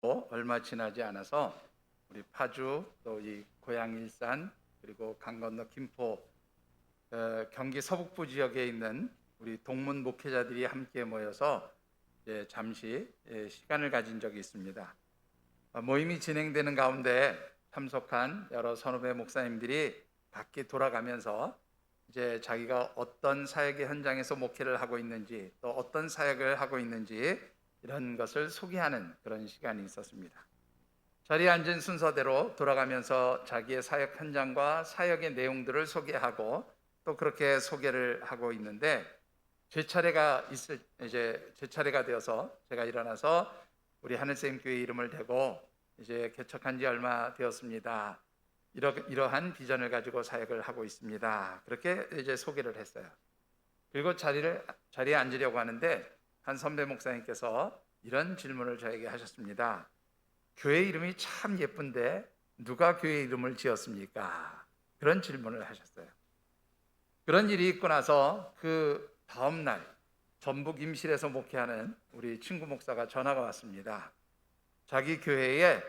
얼마 지나지 않아서 우리 파주 또 이 고양 일산 그리고 강 건너 김포 경기 서북부 지역에 있는 우리 동문 목회자들이 함께 모여서 잠시 시간을 가진 적이 있습니다. 모임이 진행되는 가운데 참석한 여러 선후배 목사님들이 각기 돌아가면서 이제 자기가 어떤 사역의 현장에서 목회를 하고 있는지 또 어떤 사역을 하고 있는지 이런 것을 소개하는 그런 시간이 있었습니다. 자리에 앉은 순서대로 돌아가면서 자기의 사역 현장과 사역의 내용들을 소개하고 또 그렇게 소개를 하고 있는데 제 차례가 되어서 제가 일어나서 우리 하늘샘 교회 이름을 대고 이제 개척한 지 얼마 되었습니다. 이러한 비전을 가지고 사역을 하고 있습니다. 그렇게 이제 소개를 했어요. 그리고 자리에 앉으려고 하는데 한 선배 목사님께서 이런 질문을 저에게 하셨습니다. 교회 이름이 참 예쁜데 누가 교회 이름을 지었습니까? 그런 질문을 하셨어요. 그런 일이 있고 나서 그 다음 날 전북 임실에서 목회하는 우리 친구 목사가 전화가 왔습니다. 자기 교회에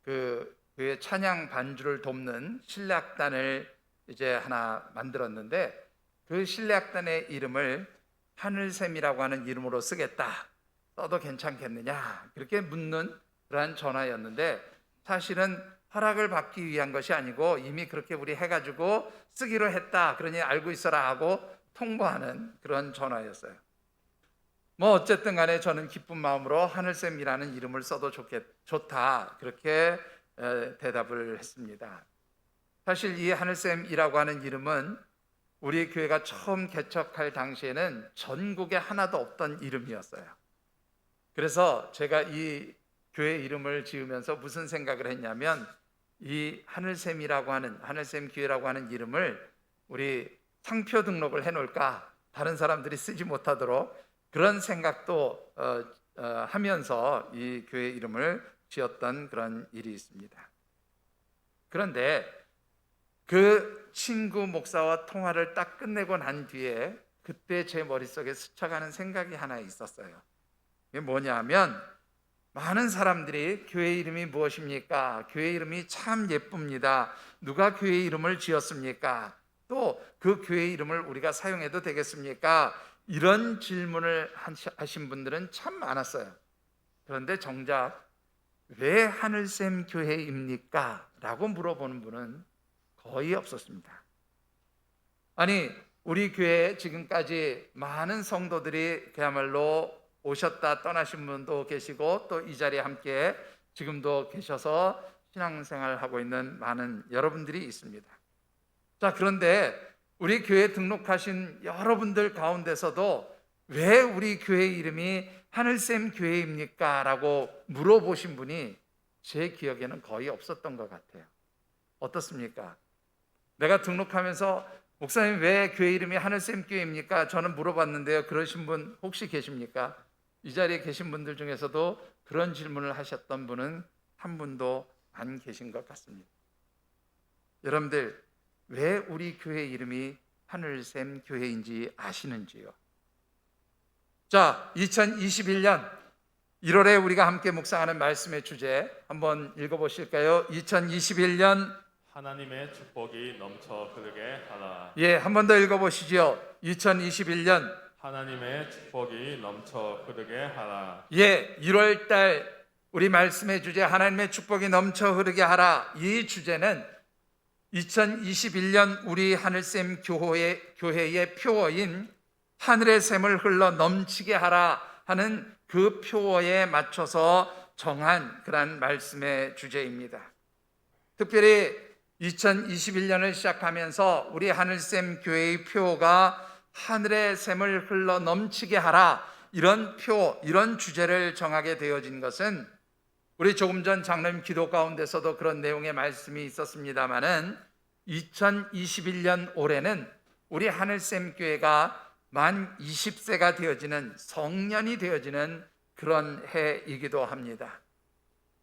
그 교회 찬양 반주를 돕는 신뢰악단을 이제 하나 만들었는데 그 신뢰악단의 이름을 하늘샘이라고 하는 이름으로 쓰겠다. 써도 괜찮겠느냐? 그렇게 묻는 그러한 전화였는데 사실은 허락을 받기 위한 것이 아니고 이미 그렇게 우리 해가지고 쓰기로 했다. 그러니 알고 있어라 하고 통보하는 그런 전화였어요. 뭐 어쨌든 간에 저는 기쁜 마음으로 하늘샘이라는 이름을 써도 좋다. 그렇게 대답을 했습니다. 사실 이 하늘샘이라고 하는 이름은 우리 교회가 처음 개척할 당시에는 전국에 하나도 없던 이름이었어요. 그래서 제가 이 교회 이름을 지으면서 무슨 생각을 했냐면 이 하늘샘이라고 하는 하늘샘 교회라고 하는 이름을 우리 상표 등록을 해놓을까, 다른 사람들이 쓰지 못하도록 그런 생각도 하면서 이 교회 이름을 지었던 그런 일이 있습니다. 그런데 그 친구 목사와 통화를 딱 끝내고 난 뒤에 그때 제 머릿속에 스쳐가는 생각이 하나 있었어요. 이게 뭐냐면 많은 사람들이 교회 이름이 무엇입니까? 교회 이름이 참 예쁩니다. 누가 교회 이름을 지었습니까? 또 그 교회 이름을 우리가 사용해도 되겠습니까? 이런 질문을 하신 분들은 참 많았어요. 그런데 정작 왜 하늘샘 교회입니까? 라고 물어보는 분은 거의 없었습니다. 아니, 우리 교회에 지금까지 많은 성도들이 그야말로 오셨다 떠나신 분도 계시고 또 이 자리에 함께 지금도 계셔서 신앙생활을 하고 있는 많은 여러분들이 있습니다. 자, 그런데 우리 교회에 등록하신 여러분들 가운데서도 왜 우리 교회 이름이 하늘샘 교회입니까? 라고 물어보신 분이 제 기억에는 거의 없었던 것 같아요. 어떻습니까? 내가 등록하면서 목사님 왜 교회 이름이 하늘샘 교회입니까? 저는 물어봤는데요. 그러신 분 혹시 계십니까? 이 자리에 계신 분들 중에서도 그런 질문을 하셨던 분은 한 분도 안 계신 것 같습니다. 여러분들 왜 우리 교회 이름이 하늘샘 교회인지 아시는지요? 자, 2021년 1월에 우리가 함께 묵상하는 말씀의 주제 한번 읽어보실까요? 2021년 하나님의 축복이 넘쳐 흐르게 하라. 예, 한 번 더 읽어보시죠. 2021년 하나님의 축복이 넘쳐 흐르게 하라. 예, 1월 달 우리 말씀의 주제 하나님의 축복이 넘쳐 흐르게 하라. 이 주제는 2021년 우리 하늘샘 교회의 표어인 하늘의 샘을 흘러 넘치게 하라 하는 그 표어에 맞춰서 정한 그런 말씀의 주제입니다. 특별히 2021년을 시작하면서 우리 하늘샘 교회의 표어가 하늘의 샘을 흘러 넘치게 하라, 이런 이런 주제를 정하게 되어진 것은 우리 조금 전 장로님 기도 가운데서도 그런 내용의 말씀이 있었습니다마는 2021년 올해는 우리 하늘샘 교회가 만 20세가 되어지는 성년이 되어지는 그런 해이기도 합니다.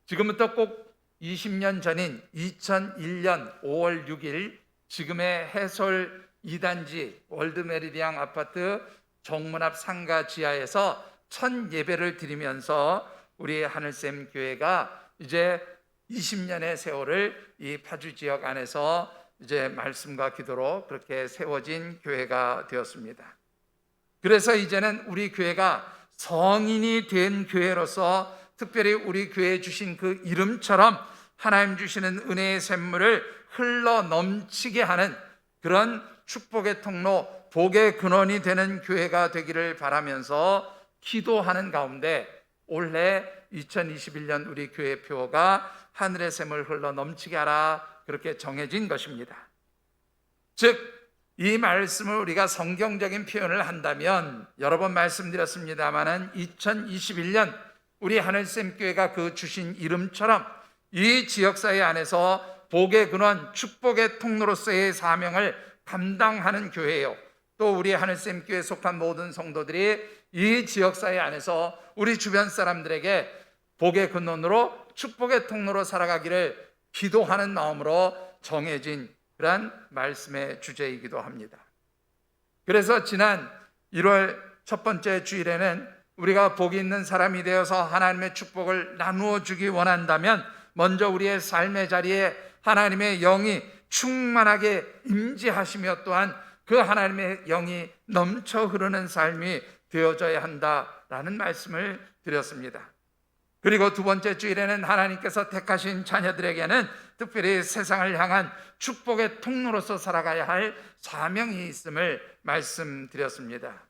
지금부터 꼭 20년 전인 2001년 5월 6일 지금의 해솔 2단지 월드메리디앙 아파트 정문 앞 상가 지하에서 첫 예배를 드리면서 우리 하늘샘 교회가 이제 20년의 세월을 이 파주 지역 안에서 이제 말씀과 기도로 그렇게 세워진 교회가 되었습니다. 그래서 이제는 우리 교회가 성인이 된 교회로서 특별히 우리 교회에 주신 그 이름처럼 하나님 주시는 은혜의 샘물을 흘러 넘치게 하는 그런 축복의 통로, 복의 근원이 되는 교회가 되기를 바라면서 기도하는 가운데 올해 2021년 우리 교회 표어가 하늘의 샘을 흘러 넘치게 하라, 그렇게 정해진 것입니다. 즉 이 말씀을 우리가 성경적인 표현을 한다면 여러 번 말씀드렸습니다마는 2021년 우리 하늘샘 교회가 그 주신 이름처럼 이 지역사회 안에서 복의 근원, 축복의 통로로서의 사명을 감당하는 교회예요. 또 우리 하늘샘 교회에 속한 모든 성도들이 이 지역사회 안에서 우리 주변 사람들에게 복의 근원으로 축복의 통로로 살아가기를 기도하는 마음으로 정해진 그러한 말씀의 주제이기도 합니다. 그래서 지난 1월 첫 번째 주일에는 우리가 복이 있는 사람이 되어서 하나님의 축복을 나누어 주기 원한다면 먼저 우리의 삶의 자리에 하나님의 영이 충만하게 임재하시며 또한 그 하나님의 영이 넘쳐 흐르는 삶이 되어져야 한다라는 말씀을 드렸습니다. 그리고 두 번째 주일에는 하나님께서 택하신 자녀들에게는 특별히 세상을 향한 축복의 통로로서 살아가야 할 사명이 있음을 말씀드렸습니다.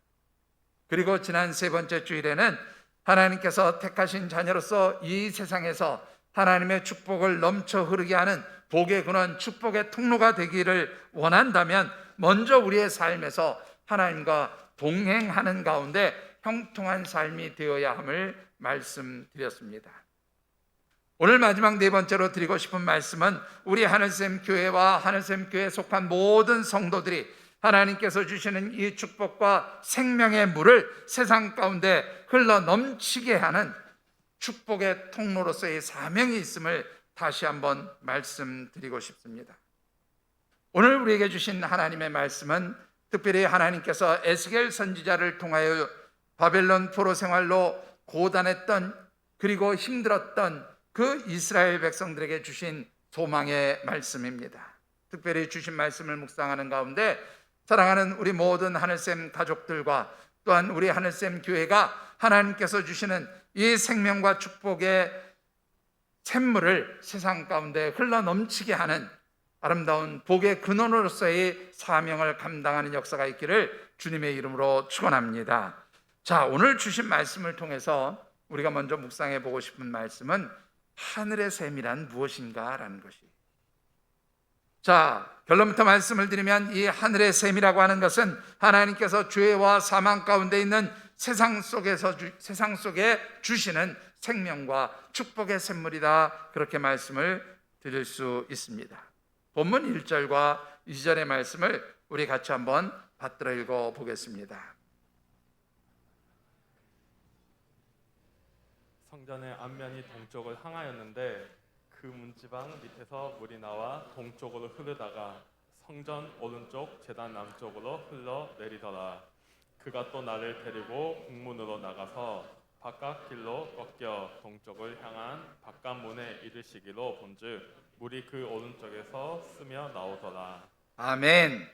그리고 지난 세 번째 주일에는 하나님께서 택하신 자녀로서 이 세상에서 하나님의 축복을 넘쳐 흐르게 하는 복의 근원, 축복의 통로가 되기를 원한다면 먼저 우리의 삶에서 하나님과 동행하는 가운데 형통한 삶이 되어야 함을 말씀드렸습니다. 오늘 마지막 네 번째로 드리고 싶은 말씀은 우리 하늘샘 교회와 하늘샘 교회에 속한 모든 성도들이 하나님께서 주시는 이 축복과 생명의 물을 세상 가운데 흘러 넘치게 하는 축복의 통로로서의 사명이 있음을 다시 한번 말씀드리고 싶습니다. 오늘 우리에게 주신 하나님의 말씀은 특별히 하나님께서 에스겔 선지자를 통하여 바벨론 포로 생활로 고단했던 그리고 힘들었던 그 이스라엘 백성들에게 주신 소망의 말씀입니다. 특별히 주신 말씀을 묵상하는 가운데 사랑하는 우리 모든 하늘샘 가족들과 또한 우리 하늘샘 교회가 하나님께서 주시는 이 생명과 축복의 샘물을 세상 가운데 흘러 넘치게 하는 아름다운 복의 근원으로서의 사명을 감당하는 역사가 있기를 주님의 이름으로 축원합니다. 자, 오늘 주신 말씀을 통해서 우리가 먼저 묵상해 보고 싶은 말씀은 하늘의 샘이란 무엇인가 라는 것이. 자, 결론부터 말씀을 드리면 이 하늘의 샘이라고 하는 것은 하나님께서 죄와 사망 가운데 있는 세상 속에 주시는 생명과 축복의 샘물이다, 그렇게 말씀을 드릴 수 있습니다. 본문 1절과 2절의 말씀을 우리 같이 한번 받들어 읽어 보겠습니다. 성전의 앞면이 동쪽을 향하였는데 그 문지방 밑에서 물이 나와 동쪽으로 흐르다가 성전 오른쪽 제단 남쪽으로 흘러 내리더라. 그가 또 나를 데리고 북문으로 나가서 바깥 길로 꺾여 동쪽을 향한 바깥문에 이르시기로 본즉 물이 그 오른쪽에서 스며 나오더라. 아멘.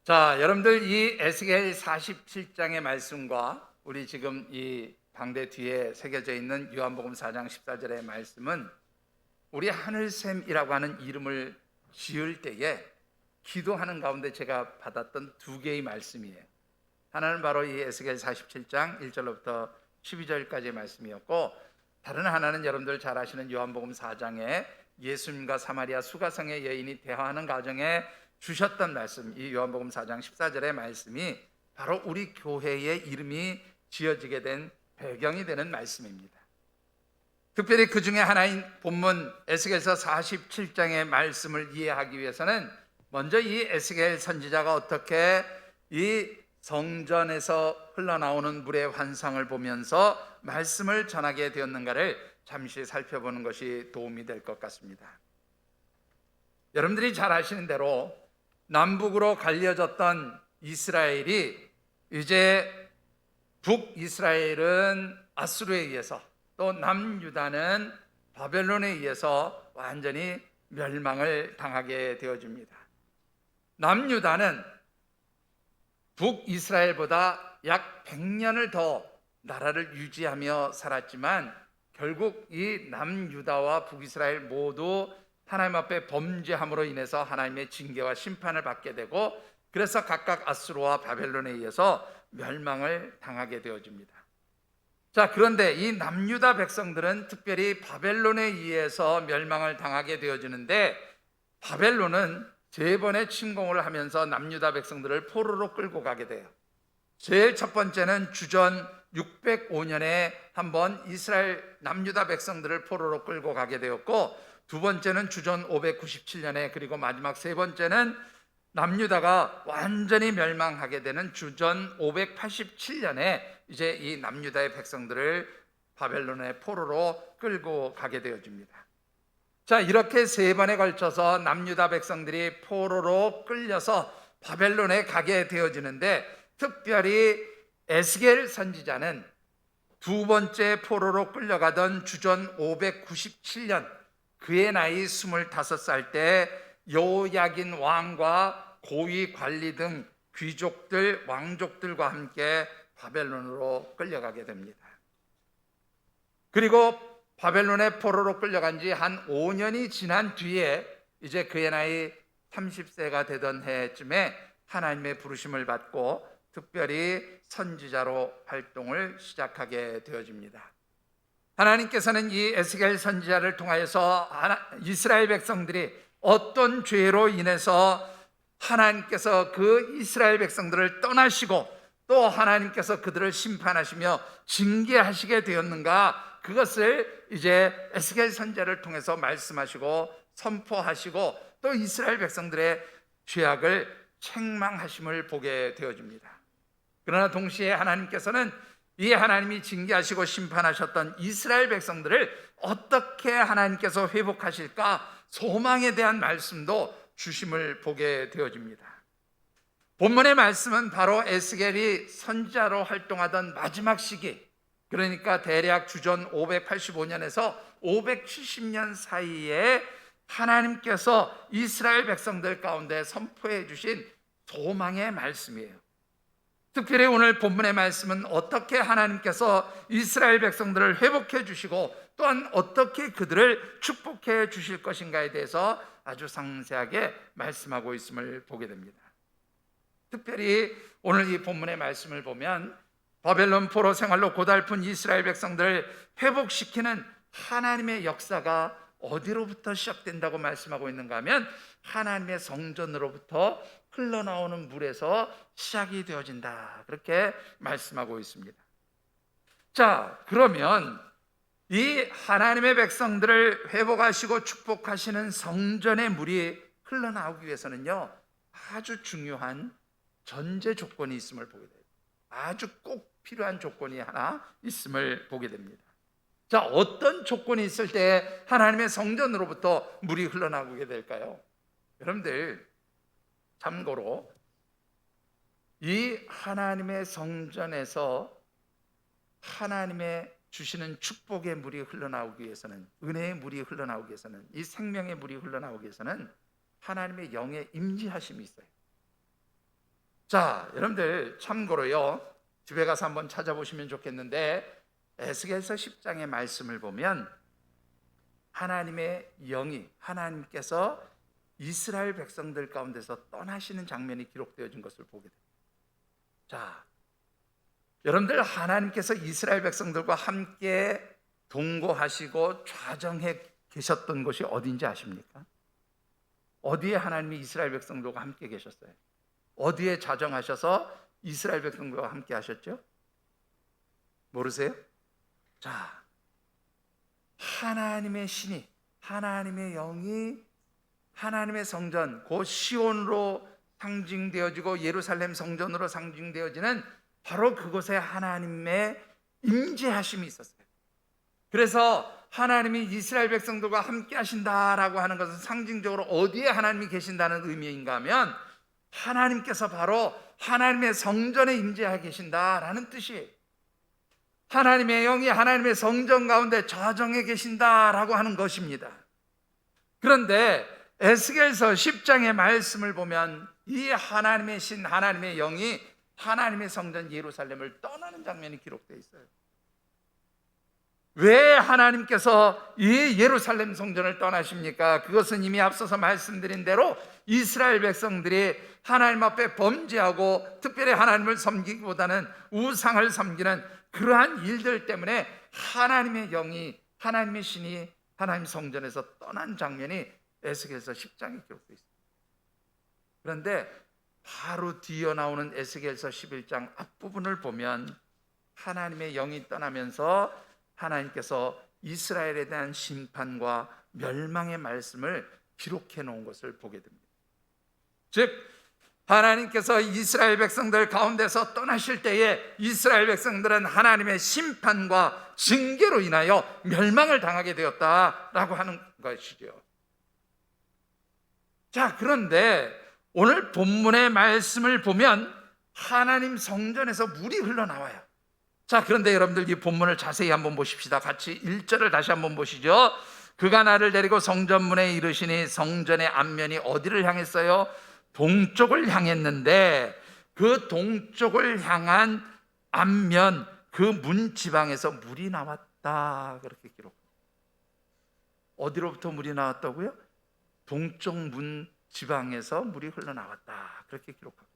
자, 여러분들 이 에스겔 47장의 말씀과 우리 지금 이 방대 뒤에 새겨져 있는 요한복음 4장 14절의 말씀은 우리 하늘샘이라고 하는 이름을 지을 때에 기도하는 가운데 제가 받았던 두 개의 말씀이에요. 하나는 바로 이 에스겔 47장 1절로부터 12절까지의 말씀이었고, 다른 하나는 여러분들 잘 아시는 요한복음 4장에 예수님과 사마리아 수가성의 여인이 대화하는 과정에 주셨던 말씀, 이 요한복음 4장 14절의 말씀이 바로 우리 교회의 이름이 지어지게 된 배경이 되는 말씀입니다. 특별히 그 중에 하나인 본문 에스겔서 47장의 말씀을 이해하기 위해서는 먼저 이 에스겔 선지자가 어떻게 이 성전에서 흘러나오는 물의 환상을 보면서 말씀을 전하게 되었는가를 잠시 살펴보는 것이 도움이 될 것 같습니다. 여러분들이 잘 아시는 대로 남북으로 갈려졌던 이스라엘이 이제 북이스라엘은 아수르에 의해서 또 남유다는 바벨론에 의해서 완전히 멸망을 당하게 되어집니다. 남유다는 북이스라엘보다 약 100년을 더 나라를 유지하며 살았지만 결국 이 남유다와 북이스라엘 모두 하나님 앞에 범죄함으로 인해서 하나님의 징계와 심판을 받게 되고, 그래서 각각 아수르와 바벨론에 의해서 멸망을 당하게 되어집니다. 자, 그런데 이 남유다 백성들은 특별히 바벨론에 의해서 멸망을 당하게 되어지는데, 바벨론은 3번의 침공을 하면서 남유다 백성들을 포로로 끌고 가게 돼요. 제일 첫 번째는 주전 605년에 한번 이스라엘 남유다 백성들을 포로로 끌고 가게 되었고, 두 번째는 주전 597년에, 그리고 마지막 세 번째는 남유다가 완전히 멸망하게 되는 주전 587년에 이제 이 남유다의 백성들을 바벨론의 포로로 끌고 가게 되어집니다. 자, 이렇게 3번에 걸쳐서 남유다 백성들이 포로로 끌려서 바벨론에 가게 되어지는데, 특별히 에스겔 선지자는 두 번째 포로로 끌려가던 주전 597년, 그의 나이 25살 때 여호야긴 왕과 고위 관리 등 귀족들, 왕족들과 함께 바벨론으로 끌려가게 됩니다. 그리고 바벨론의 포로로 끌려간 지 한 5년이 지난 뒤에 이제 그의 나이 30세가 되던 해쯤에 하나님의 부르심을 받고 특별히 선지자로 활동을 시작하게 되어집니다. 하나님께서는 이 에스겔 선지자를 통하여서 이스라엘 백성들이 어떤 죄로 인해서 하나님께서 그 이스라엘 백성들을 떠나시고 또 하나님께서 그들을 심판하시며 징계하시게 되었는가, 그것을 이제 에스겔 선지자를 통해서 말씀하시고 선포하시고 또 이스라엘 백성들의 죄악을 책망하심을 보게 되어집니다. 그러나 동시에 하나님께서는 이 하나님이 징계하시고 심판하셨던 이스라엘 백성들을 어떻게 하나님께서 회복하실까 소망에 대한 말씀도 주심을 보게 되어집니다. 본문의 말씀은 바로 에스겔이 선지자로 활동하던 마지막 시기, 그러니까 대략 주전 585년에서 570년 사이에 하나님께서 이스라엘 백성들 가운데 선포해 주신 소망의 말씀이에요. 특별히 오늘 본문의 말씀은 어떻게 하나님께서 이스라엘 백성들을 회복해 주시고 또한 어떻게 그들을 축복해 주실 것인가에 대해서 아주 상세하게 말씀하고 있음을 보게 됩니다. 특별히 오늘 이 본문의 말씀을 보면 바벨론 포로 생활로 고달픈 이스라엘 백성들을 회복시키는 하나님의 역사가 어디로부터 시작된다고 말씀하고 있는가 하면 하나님의 성전으로부터 흘러나오는 물에서 시작이 되어진다, 그렇게 말씀하고 있습니다. 자, 그러면 이 하나님의 백성들을 회복하시고 축복하시는 성전의 물이 흘러나오기 위해서는요 아주 중요한 전제 조건이 있음을 보게 돼요. 아주 꼭 필요한 조건이 하나 있음을 보게 됩니다. 자, 어떤 조건이 있을 때 하나님의 성전으로부터 물이 흘러나오게 될까요? 여러분들 참고로 이 하나님의 성전에서 하나님의 주시는 축복의 물이 흘러나오기 위해서는, 은혜의 물이 흘러나오기 위해서는, 이 생명의 물이 흘러나오기 위해서는 하나님의 영의 임재하심이 있어요. 자, 여러분들 참고로요 집에 가서 한번 찾아보시면 좋겠는데, 에스겔서 10장의 말씀을 보면 하나님의 영이, 하나님께서 이스라엘 백성들 가운데서 떠나시는 장면이 기록되어진 것을 보게 됩니다. 자, 여러분들 하나님께서 이스라엘 백성들과 함께 동거하시고 좌정해 계셨던 곳이 어딘지 아십니까? 어디에 하나님이 이스라엘 백성들과 함께 계셨어요? 어디에 좌정하셔서 이스라엘 백성들과 함께 하셨죠? 모르세요? 자, 하나님의 신이, 하나님의 영이 하나님의 성전, 곧 시온으로 상징되어지고 예루살렘 성전으로 상징되어지는 바로 그곳에 하나님의 임재하심이 있었어요. 그래서 하나님이 이스라엘 백성들과 함께 하신다라고 하는 것은 상징적으로 어디에 하나님이 계신다는 의미인가 하면 하나님께서 바로 하나님의 성전에 임재하고 계신다라는 뜻이에요. 하나님의 영이 하나님의 성전 가운데 좌정해 계신다라고 하는 것입니다. 그런데 에스겔서 10장의 말씀을 보면 이 하나님의 신 하나님의 영이 하나님의 성전 예루살렘을 떠나는 장면이 기록되어 있어요. 왜 하나님께서 이 예루살렘 성전을 떠나십니까? 그것은 이미 앞서서 말씀드린 대로 이스라엘 백성들이 하나님 앞에 범죄하고 특별히 하나님을 섬기기보다는 우상을 섬기는 그러한 일들 때문에 하나님의 영이 하나님의 신이 하나님 성전에서 떠난 장면이 에스겔서 10장에 기록되어 있습니다. 그런데 바로 뒤에 나오는 에스겔서 11장 앞부분을 보면 하나님의 영이 떠나면서 하나님께서 이스라엘에 대한 심판과 멸망의 말씀을 기록해 놓은 것을 보게 됩니다. 즉 하나님께서 이스라엘 백성들 가운데서 떠나실 때에 이스라엘 백성들은 하나님의 심판과 징계로 인하여 멸망을 당하게 되었다라고 하는 것이죠. 자, 그런데 오늘 본문의 말씀을 보면 하나님 성전에서 물이 흘러나와요. 자, 그런데 여러분들 이 본문을 자세히 한번 보십시다. 같이 1절을 다시 한번 보시죠. 그가 나를 데리고 성전문에 이르시니 성전의 앞면이 어디를 향했어요? 동쪽을 향했는데 그 동쪽을 향한 앞면 그 문 지방에서 물이 나왔다. 그렇게 기록합니다. 어디로부터 물이 나왔다고요? 동쪽 문 지방에서 물이 흘러나왔다. 그렇게 기록합니다.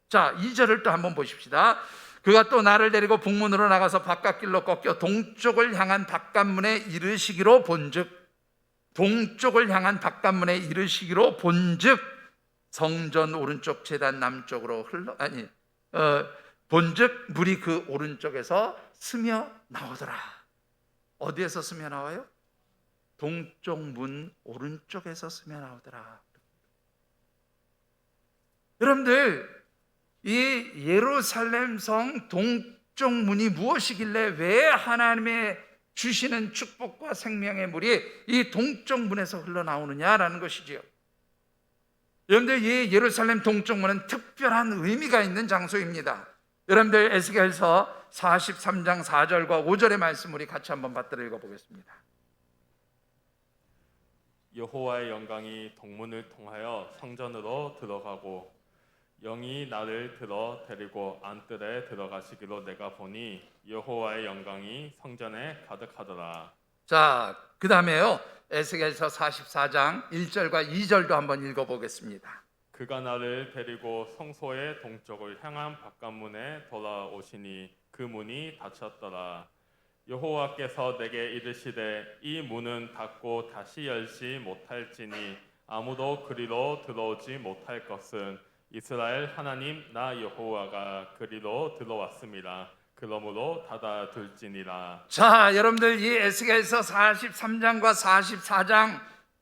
자, 2절을 또 한번 보십시다. 그가 또 나를 데리고 북문으로 나가서 바깥길로 꺾여 동쪽을 향한 바깥문에 이르시기로 본즉 동쪽을 향한 바깥문에 이르시기로 본즉 성전 오른쪽 제단 남쪽으로 본즉 물이 그 오른쪽에서 스며 나오더라. 어디에서 스며 나와요? 동쪽 문 오른쪽에서 스며 나오더라. 여러분들 이 예루살렘 성 동쪽 문이 무엇이길래 왜 하나님의 주시는 축복과 생명의 물이 이 동쪽 문에서 흘러나오느냐라는 것이지요. 여러분들 이 예루살렘 동쪽 문은 특별한 의미가 있는 장소입니다. 여러분들 에스겔서 43장 4절과 5절의 말씀 우리 같이 한번 받들어 읽어보겠습니다. 여호와의 영광이 동문을 통하여 성전으로 들어가고 영이 나를 들어 데리고 안뜰에 들어가시기로 내가 보니 여호와의 영광이 성전에 가득하더라. 자, 그 다음에요 에스겔서 44장 1절과 2절도 한번 읽어보겠습니다. 그가 나를 데리고 성소의 동쪽을 향한 바깥문에 돌아오시니 그 문이 닫혔더라. 여호와께서 내게 이르시되 이 문은 닫고 다시 열지 못할지니 아무도 그리로 들어오지 못할 것은 이스라엘 하나님 나 여호와가 그리로 들어왔습니다. 그러므로 닫아둘지니라. 자, 여러분들 이 에스겔서 43장과 44장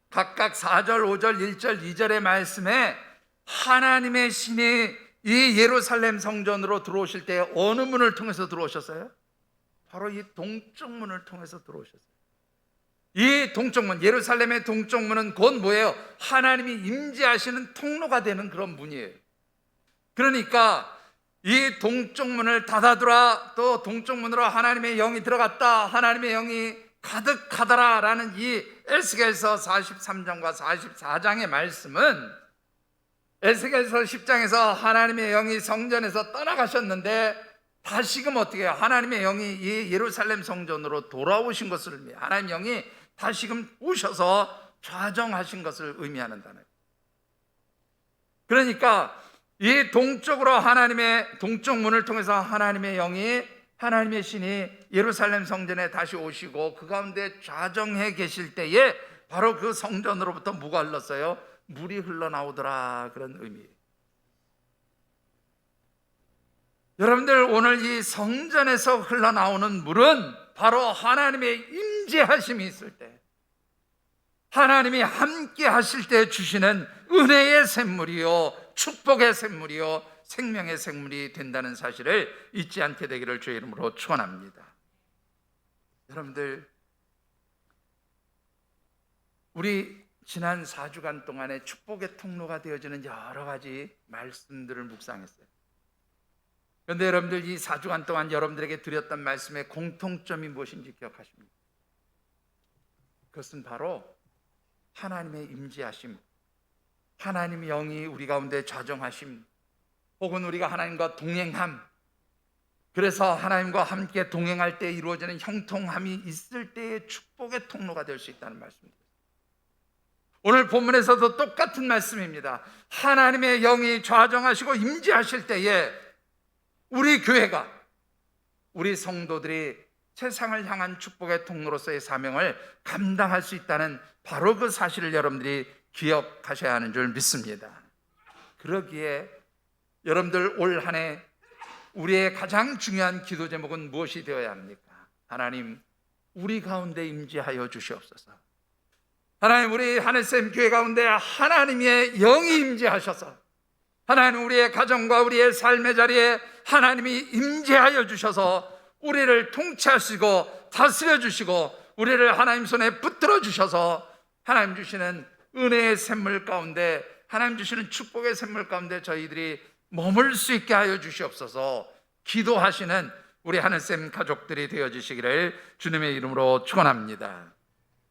각각 4절, 5절, 1절, 2절의 말씀에 하나님의 신이 이 예루살렘 성전으로 들어오실 때 어느 문을 통해서 들어오셨어요? 바로 이 동쪽 문을 통해서 들어오셨어요. 이 동쪽 문, 예루살렘의 동쪽 문은 곧 뭐예요? 하나님이 임재하시는 통로가 되는 그런 문이에요. 그러니까 이 동쪽 문을 닫아두라, 또 동쪽 문으로 하나님의 영이 들어갔다, 하나님의 영이 가득하더라 라는 이 에스겔서 43장과 44장의 말씀은 에스겔서 10장에서 하나님의 영이 성전에서 떠나가셨는데 다시금 어떻게 해요? 하나님의 영이 이 예루살렘 성전으로 돌아오신 것을 의미해요. 하나님의 영이 다시금 오셔서 좌정하신 것을 의미하는 단어예요. 그러니까 이 동쪽으로 하나님의 동쪽 문을 통해서 하나님의 영이 하나님의 신이 예루살렘 성전에 다시 오시고 그 가운데 좌정해 계실 때에 바로 그 성전으로부터 뭐가 흘렀어요? 물이 흘러나오더라 그런 의미예요. 여러분들 오늘 이 성전에서 흘러나오는 물은 바로 하나님의 임재하심이 있을 때 하나님이 함께 하실 때 주시는 은혜의 샘물이요 축복의 샘물이요 생명의 샘물이 된다는 사실을 잊지 않게 되기를 주의 이름으로 축원합니다. 여러분들 우리 지난 4주간 동안에 축복의 통로가 되어지는 여러 가지 말씀들을 묵상했어요. 그런데 여러분들 이 4주간 동안 여러분들에게 드렸던 말씀의 공통점이 무엇인지 기억하십니까? 그것은 바로 하나님의 임재하심, 하나님의 영이 우리 가운데 좌정하심, 혹은 우리가 하나님과 동행함, 그래서 하나님과 함께 동행할 때 이루어지는 형통함이 있을 때의 축복의 통로가 될 수 있다는 말씀입니다. 오늘 본문에서도 똑같은 말씀입니다. 하나님의 영이 좌정하시고 임재하실 때에 우리 교회가, 우리 성도들이 세상을 향한 축복의 통로로서의 사명을 감당할 수 있다는 바로 그 사실을 여러분들이 기억하셔야 하는 줄 믿습니다. 그러기에 여러분들 올 한 해 우리의 가장 중요한 기도 제목은 무엇이 되어야 합니까? 하나님, 우리 가운데 임재하여 주시옵소서. 하나님, 우리 하늘샘 교회 가운데 하나님의 영이 임재하셔서 하나님, 우리의 가정과 우리의 삶의 자리에 하나님이 임재하여 주셔서 우리를 통치하시고 다스려 주시고 우리를 하나님 손에 붙들어 주셔서 하나님 주시는 은혜의 샘물 가운데, 하나님 주시는 축복의 샘물 가운데 저희들이 머물 수 있게 하여 주시옵소서. 기도하시는 우리 하늘샘 가족들이 되어주시기를 주님의 이름으로 축원합니다.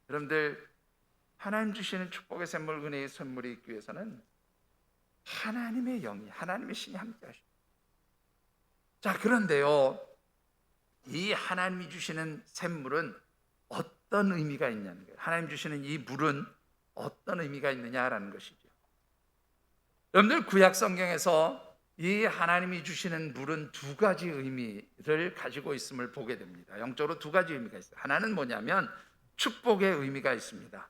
여러분들, 하나님 주시는 축복의 샘물, 은혜의 선물이 있기 위해서는 하나님의 영이, 하나님의 신이 함께 하십니다. 자, 그런데요, 이 하나님이 주시는 샘물은 어떤 의미가 있냐는 거예요. 하나님 주시는 이 물은 어떤 의미가 있느냐라는 것이죠. 여러분들, 구약 성경에서 이 하나님이 주시는 물은 두 가지 의미를 가지고 있음을 보게 됩니다. 영적으로 두 가지 의미가 있어요. 하나는 뭐냐면 축복의 의미가 있습니다.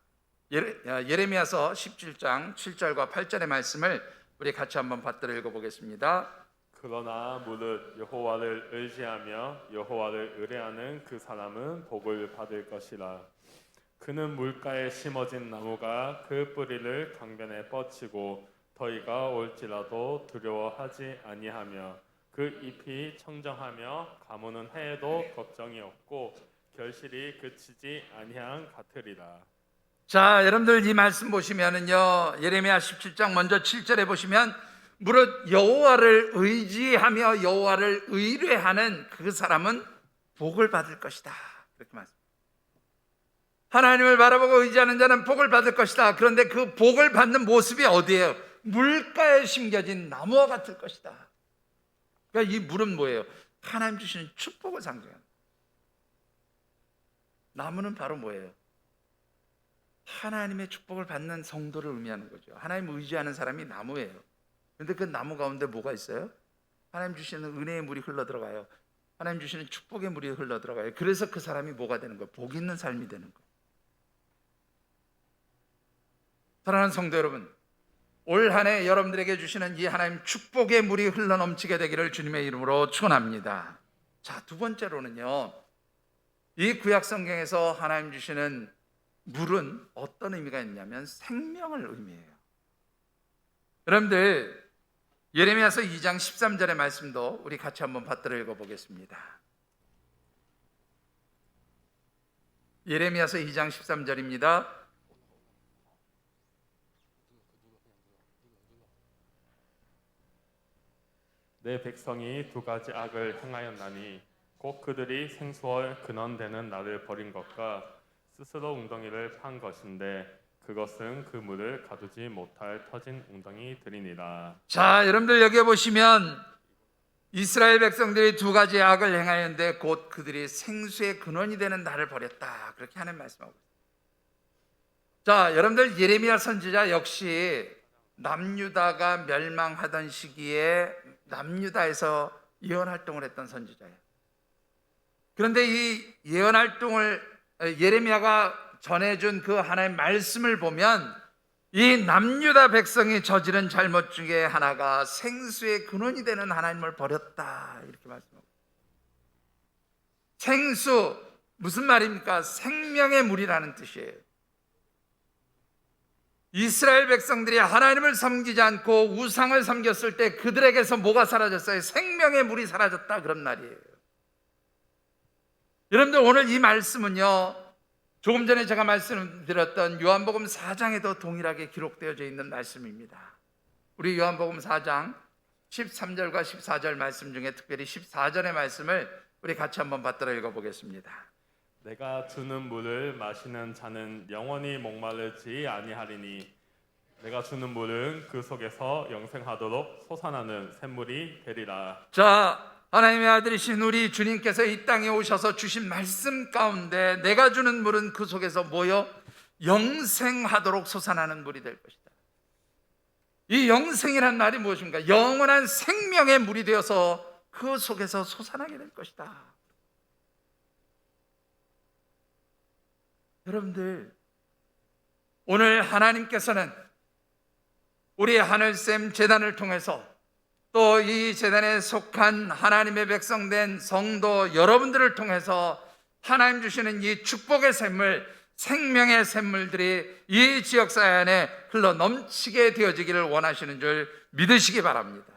예레미야서 17장 7절과 8절의 말씀을 우리 같이 한번 받들어 읽어보겠습니다. 그러나 무릇 여호와를 의지하며 여호와를 의뢰하는 그 사람은 복을 받을 것이라. 그는 물가에 심어진 나무가 그 뿌리를 강변에 뻗치고 더위가 올지라도 두려워하지 아니하며 그 잎이 청정하며 가무는 해에도 걱정이 없고 결실이 그치지 아니한 같으리라. 자, 여러분들 이 말씀 보시면은요, 예레미야 17장 먼저 7절에 보시면 무릇 여호와를 의지하며 여호와를 의뢰하는 그 사람은 복을 받을 것이다, 그렇게 말씀. 하나님을 바라보고 의지하는 자는 복을 받을 것이다. 그런데 그 복을 받는 모습이 어디예요? 물가에 심겨진 나무와 같을 것이다. 그러니까 이 물은 뭐예요? 하나님 주시는 축복을 상징합니다. 나무는 바로 뭐예요? 하나님의 축복을 받는 성도를 의미하는 거죠. 하나님을 의지하는 사람이 나무예요. 그런데 그 나무 가운데 뭐가 있어요? 하나님 주시는 은혜의 물이 흘러들어가요. 하나님 주시는 축복의 물이 흘러들어가요. 그래서 그 사람이 뭐가 되는 거예요? 복 있는 삶이 되는 거예요. 사랑하는 성도 여러분, 올 한 해 여러분들에게 주시는 이 하나님 축복의 물이 흘러넘치게 되기를 주님의 이름으로 축원합니다. 자, 두 번째로는요, 이 구약 성경에서 하나님 주시는 물은 어떤 의미가 있냐면 생명을 의미해요. 여러분들, 예레미야서 2장 13절의 말씀도 우리 같이 한번 받들어 읽어보겠습니다. 예레미야서 2장 13절입니다. 내 백성이 두 가지 악을 행하였나니 곧 그들이 생수월 근원되는 나를 버린 것과 스스로 웅덩이를 판 것인데 그것은 그 물을 가두지 못할 터진 웅덩이들이니라. 자, 여러분들 여기 보시면 이스라엘 백성들이 두 가지 악을 행하였는데 곧 그들이 생수의 근원이 되는 나를 버렸다, 그렇게 하는 말씀하고 있습니다. 자, 여러분들, 예레미야 선지자 역시 남유다가 멸망하던 시기에 남유다에서 예언 활동을 했던 선지자예요. 그런데 이 예언 활동을 예레미야가 전해준 그 하나님의 말씀을 보면 이 남유다 백성이 저지른 잘못 중에 하나가 생수의 근원이 되는 하나님을 버렸다, 이렇게 말씀합니다. 생수, 무슨 말입니까? 생명의 물이라는 뜻이에요. 이스라엘 백성들이 하나님을 섬기지 않고 우상을 섬겼을 때 그들에게서 뭐가 사라졌어요? 생명의 물이 사라졌다, 그런 말이에요. 여러분들, 오늘 이 말씀은요, 조금 전에 제가 말씀드렸던 요한복음 4장에도 동일하게 기록되어져 있는 말씀입니다. 우리 요한복음 4장 13절과 14절 말씀 중에 특별히 14절의 말씀을 우리 같이 한번 받들어 읽어보겠습니다. 내가 주는 물을 마시는 자는 영원히 목마르지 아니하리니 내가 주는 물은 그 속에서 영생하도록 솟아나는 샘물이 되리라. 자, 하나님의 아들이신 우리 주님께서 이 땅에 오셔서 주신 말씀 가운데 내가 주는 물은 그 속에서 뭐요? 영생하도록 솟아나는 물이 될 것이다. 이 영생이란 말이 무엇입니까? 영원한 생명의 물이 되어서 그 속에서 솟아나게 될 것이다. 여러분들, 오늘 하나님께서는 우리 하늘샘 재단을 통해서 또 이 재단에 속한 하나님의 백성된 성도 여러분들을 통해서 하나님 주시는 이 축복의 샘물, 생명의 샘물들이 이 지역사회 안에 흘러 넘치게 되어지기를 원하시는 줄 믿으시기 바랍니다.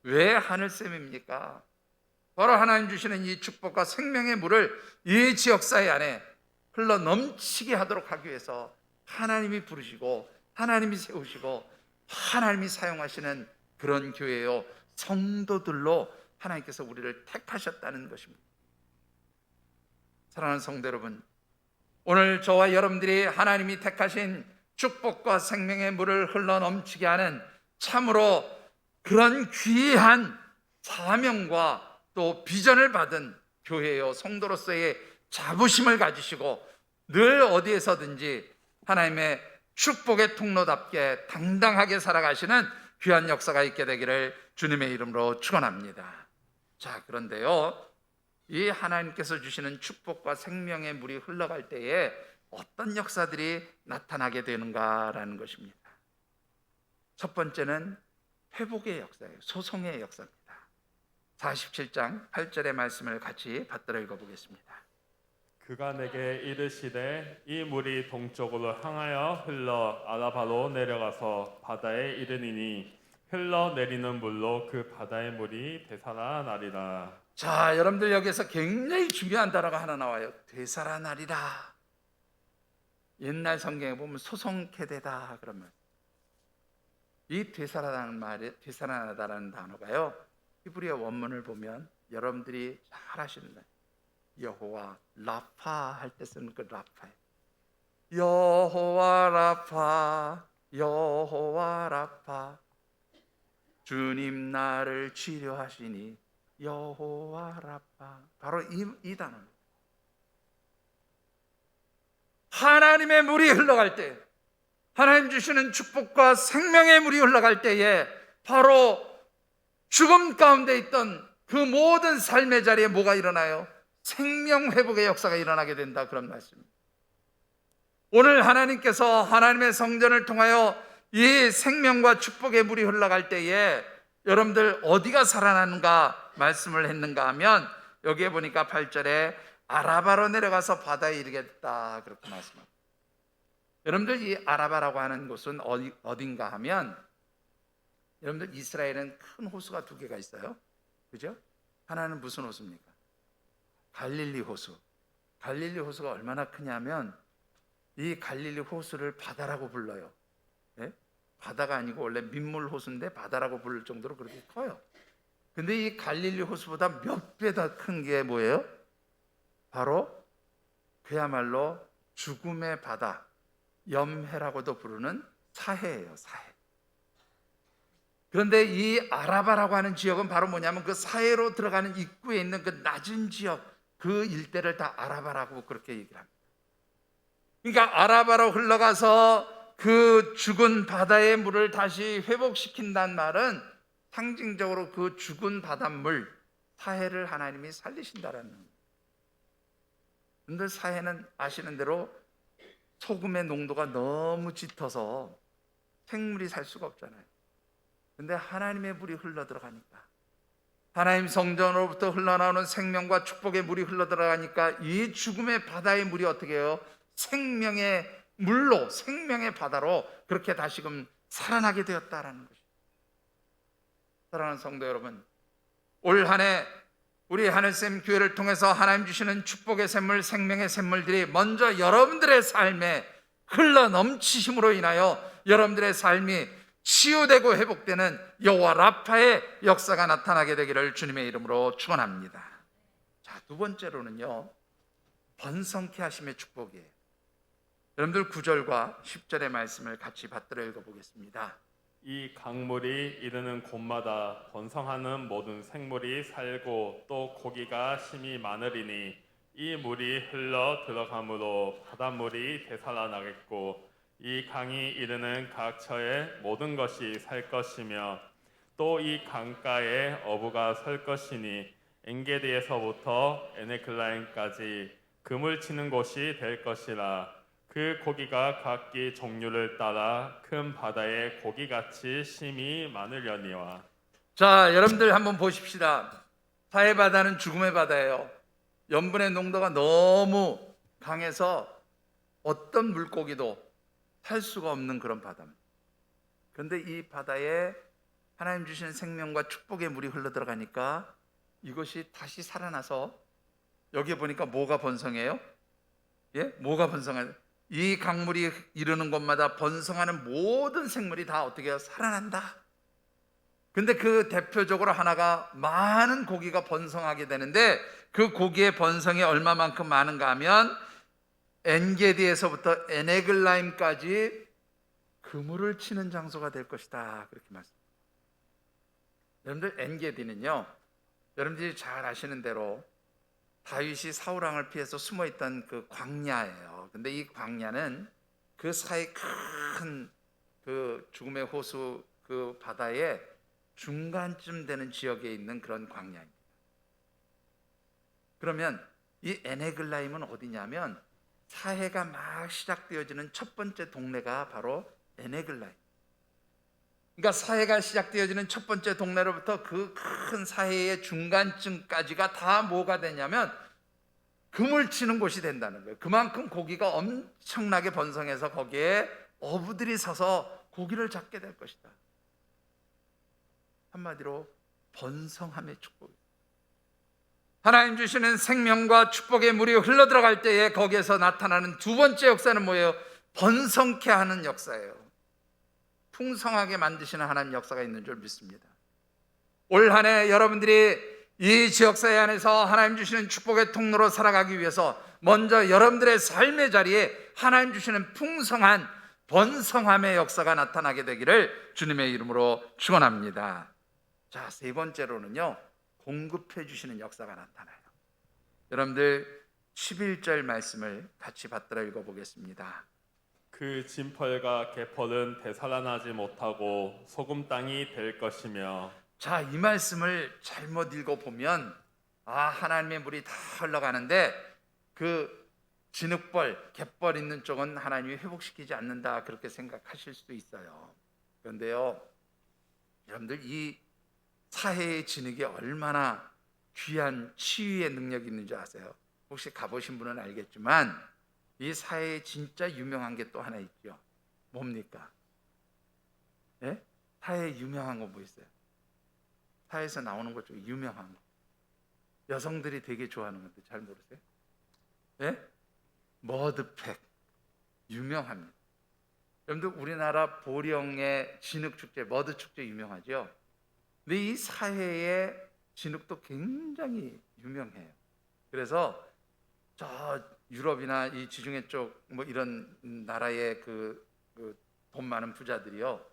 왜 하늘샘입니까? 바로 하나님 주시는 이 축복과 생명의 물을 이 지역사회 안에 흘러 넘치게 하도록 하기 위해서 하나님이 부르시고 하나님이 세우시고 하나님이 사용하시는 그런 교회요, 성도들로 하나님께서 우리를 택하셨다는 것입니다. 사랑하는 성도 여러분, 오늘 저와 여러분들이 하나님이 택하신 축복과 생명의 물을 흘러 넘치게 하는 참으로 그런 귀한 사명과 또 비전을 받은 교회요, 성도로서의 자부심을 가지시고 늘 어디에서든지 하나님의 축복의 통로답게 당당하게 살아가시는 귀한 역사가 있게 되기를 주님의 이름으로 축원합니다. 자, 그런데요, 이 하나님께서 주시는 축복과 생명의 물이 흘러갈 때에 어떤 역사들이 나타나게 되는가라는 것입니다. 첫 번째는 회복의 역사예요. 소송의 역사입니다. 47장 8절의 말씀을 같이 받들어 읽어보겠습니다. 그가 내게 이르시되 이 물이 동쪽으로 향하여 흘러 아라바로 내려가서 바다에 이르니니 흘러내리는 물로 그 바다의 물이 되살아나리라. 자, 여러분들 여기서 굉장히 중요한 단어가 하나 나와요. 되살아나리라. 옛날 성경에 보면 소송케되다 그러면 이 되살아나다라는 단어가요, 히브리어 원문을 보면 여러분들이 잘 아시는 거예요. 여호와 라파 할 때 쓰는 그 라파예요. 여호와 라파, 여호와 라파, 주님 나를 치료하시니 여호와 라파. 바로 이 단어입니다. 하나님의 물이 흘러갈 때, 하나님 주시는 축복과 생명의 물이 흘러갈 때에 바로 죽음 가운데 있던 그 모든 삶의 자리에 뭐가 일어나요? 생명 회복의 역사가 일어나게 된다, 그런 말씀입니다. 오늘 하나님께서 하나님의 성전을 통하여 이 생명과 축복의 물이 흘러갈 때에 여러분들 어디가 살아나는가 말씀을 했는가 하면 여기에 보니까 8절에 아라바로 내려가서 바다에 이르게 됐다, 그렇게 말씀합니다. 여러분들 이 아라바라고 하는 곳은 어딘가 하면, 여러분들 이스라엘은 큰 호수가 두 개가 있어요. 그죠? 하나는 무슨 호수입니까? 갈릴리 호수. 갈릴리 호수가 얼마나 크냐면 이 갈릴리 호수를 바다라고 불러요. 네? 바다가 아니고 원래 민물 호수인데 바다라고 부를 정도로 그렇게 커요. 근데 이 갈릴리 호수보다 몇 배 더 큰 게 뭐예요? 바로 그야말로 죽음의 바다, 염해라고도 부르는 사해예요, 사해. 그런데 이 아라바라고 하는 지역은 바로 뭐냐면 그 사해로 들어가는 입구에 있는 그 낮은 지역, 그 일대를 다 아라바라고 그렇게 얘기를 합니다. 그러니까 아라바로 흘러가서 그 죽은 바다의 물을 다시 회복시킨다는 말은 상징적으로 그 죽은 바닷물, 사해를 하나님이 살리신다라는 겁니다. 그런데 사해는 아시는 대로 소금의 농도가 너무 짙어서 생물이 살 수가 없잖아요. 근데 하나님의 물이 흘러 들어가니까, 하나님 성전으로부터 흘러나오는 생명과 축복의 물이 흘러 들어가니까 이 죽음의 바다의 물이 어떻게 해요? 생명의 물로, 생명의 바다로 그렇게 다시금 살아나게 되었다라는 것입니다. 사랑하는 성도 여러분, 올 한 해 우리 하늘샘 교회를 통해서 하나님 주시는 축복의 샘물, 생명의 샘물들이 먼저 여러분들의 삶에 흘러 넘치심으로 인하여 여러분들의 삶이 치유되고 회복되는 여호와 라파의 역사가 나타나게 되기를 주님의 이름으로 축원합니다. 자, 두 번째로는요, 번성케 하심의 축복이에요. 여러분들 9절과 10절의 말씀을 같이 받들어 읽어보겠습니다. 이 강물이 이르는 곳마다 번성하는 모든 생물이 살고 또 고기가 심이 많으리니 이 물이 흘러 들어가므로 바닷물이 되살아나겠고 이 강이 이르는 각 처에 모든 것이 살 것이며 또 이 강가에 어부가 설 것이니 엔게디에서부터 에네글라임까지 그물 치는 곳이 될 것이라. 그 고기가 각기 종류를 따라 큰 바다의 고기같이 심이 많으려니와. 자, 여러분들 한번 보십시다. 사해 바다는 죽음의 바다예요. 염분의 농도가 너무 강해서 어떤 물고기도 살 수가 없는 그런 바다입니다. 그런데 이 바다에 하나님 주신 생명과 축복의 물이 흘러들어가니까 이것이 다시 살아나서 여기에 보니까 뭐가 번성해요? 예? 뭐가 번성해요? 이 강물이 이르는 곳마다 번성하는 모든 생물이 다 어떻게 해요? 살아난다. 근데 그 대표적으로 하나가 많은 고기가 번성하게 되는데 그 고기의 번성이 얼마만큼 많은가 하면 엔게디에서부터 에네글라임까지 그물을 치는 장소가 될 것이다. 그렇게 말씀합니다. 여러분들 엔게디는요, 여러분들이 잘 아시는 대로 다윗이 사울왕을 피해서 숨어있던 그 광야예요. 근데 이 광야는 그 사이 큰 그 죽음의 호수 그 바다의 중간쯤 되는 지역에 있는 그런 광야입니다. 그러면 이 에네글라임은 어디냐면 사해가 막 시작되어지는 첫 번째 동네가 바로 에네글라임. 그러니까 사해가 시작되어지는 첫 번째 동네로부터 그 큰 사해의 중간쯤까지가 다 뭐가 되냐면 그물 치는 곳이 된다는 거예요. 그만큼 고기가 엄청나게 번성해서 거기에 어부들이 서서 고기를 잡게 될 것이다. 한마디로 번성함의 축복입니다. 하나님 주시는 생명과 축복의 물이 흘러들어갈 때에 거기에서 나타나는 두 번째 역사는 뭐예요? 번성케 하는 역사예요. 풍성하게 만드시는 하나님 역사가 있는 줄 믿습니다. 올 한 해 여러분들이 이 지역사회 안에서 하나님 주시는 축복의 통로로 살아가기 위해서 먼저 여러분들의 삶의 자리에 하나님 주시는 풍성한 번성함의 역사가 나타나게 되기를 주님의 이름으로 축원합니다. 자, 세 번째로는요, 공급해 주시는 역사가 나타나요. 여러분들 11절 말씀을 같이 받들어 읽어보겠습니다. 그 진펄과 개펄은 되살아나지 못하고 소금 땅이 될 것이며. 자, 이 말씀을 잘못 읽어보면 하나님의 물이 다 흘러가는데 그 진흙벌, 갯벌 있는 쪽은 하나님이 회복시키지 않는다 그렇게 생각하실 수도 있어요. 그런데요, 여러분들 이 사해의 진흙이 얼마나 귀한 치유의 능력이 있는지 아세요? 혹시 가보신 분은 알겠지만 이 사해에 진짜 유명한 게 또 하나 있죠. 뭡니까? 예? 사해에 유명한 거 뭐 있어요? 사해에서 나오는 것 중에 유명한 거, 여성들이 되게 좋아하는 건데 잘 모르세요? 예? 머드팩 유명합니다. 여러분들 우리나라 보령의 진흙축제, 머드축제 유명하죠? 근데 이 사해의 진흙도 굉장히 유명해요. 그래서 저 유럽이나 이 지중해 쪽 뭐 이런 나라의 그 돈 많은 부자들이요,